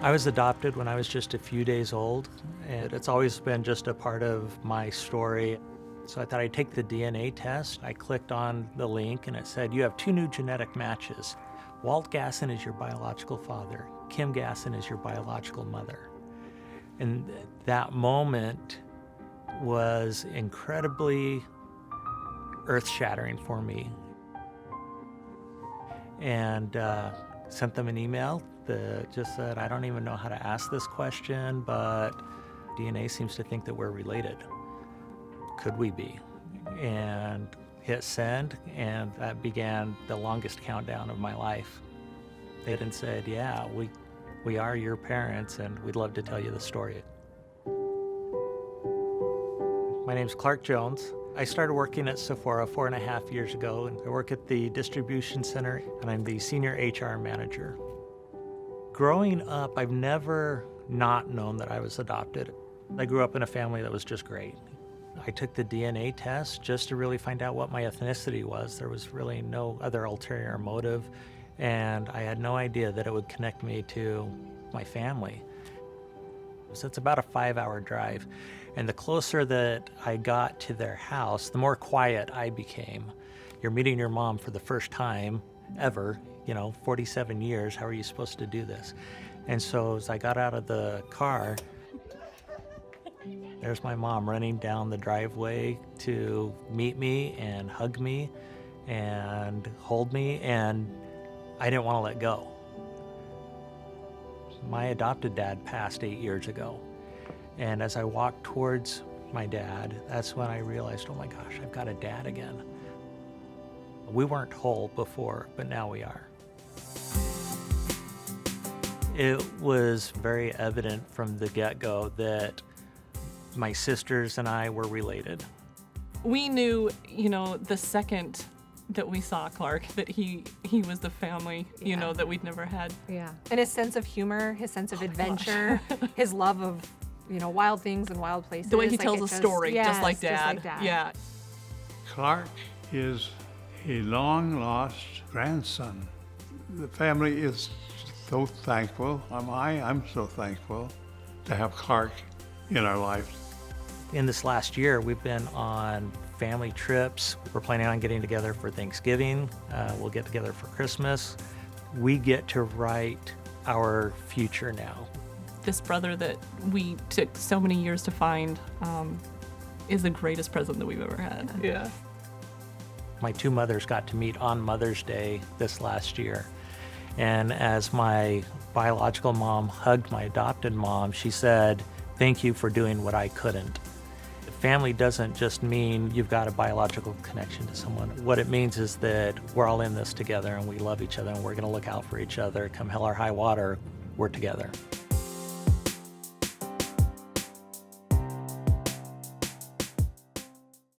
I was adopted when I was just a few days old, and it's always been just a part of my story. So I thought I'd take the DNA test. I clicked on the link and it said, you have two new genetic matches. Walt Gasson is your biological father. Kim Gasson is your biological mother. And that moment was incredibly earth-shattering for me. And sent them an email that just said, I don't even know how to ask this question, but DNA seems to think that we're related. Could we be? And hit send, and that began the longest countdown of my life. They then said, yeah, we are your parents, and we'd love to tell you the story. My name's Clark Jones. I started working at Sephora 4.5 years ago, and I work at the distribution center, and I'm the senior HR manager. Growing up, I've never not known that I was adopted. I grew up in a family that was just great. I took the DNA test just to really find out what my ethnicity was. There was really no other ulterior motive, and I had no idea that it would connect me to my family. So it's about a 5-hour drive. And the closer that I got to their house, the more quiet I became. You're meeting your mom for the first time ever, 47 years. How are you supposed to do this? And so as I got out of the car, there's my mom running down the driveway to meet me and hug me and hold me, and I didn't want to let go. My adopted dad passed 8 years ago. And as I walked towards my dad, that's when I realized, oh my gosh, I've got a dad again. We weren't whole before, but now we are. It was very evident from the get-go that my sisters and I were related. We knew, the second that we saw Clark, that he was the family, that we'd never had. Yeah. And his sense of humor, his sense of adventure, his love of, wild things and wild places. The way he tells a story, just like Dad. Just like Dad. Yeah. Clark is a long-lost grandson. The family is so thankful. I'm so thankful to have Clark in our lives. In this last year, we've been on family trips. We're planning on getting together for Thanksgiving. We'll get together for Christmas. We get to write our future now. This brother that we took so many years to find is the greatest present that we've ever had. Yeah. My two mothers got to meet on Mother's Day this last year. And as my biological mom hugged my adopted mom, she said, thank you for doing what I couldn't. Family doesn't just mean you've got a biological connection to someone. What it means is that we're all in this together and we love each other and we're gonna look out for each other. Come hell or high water, we're together.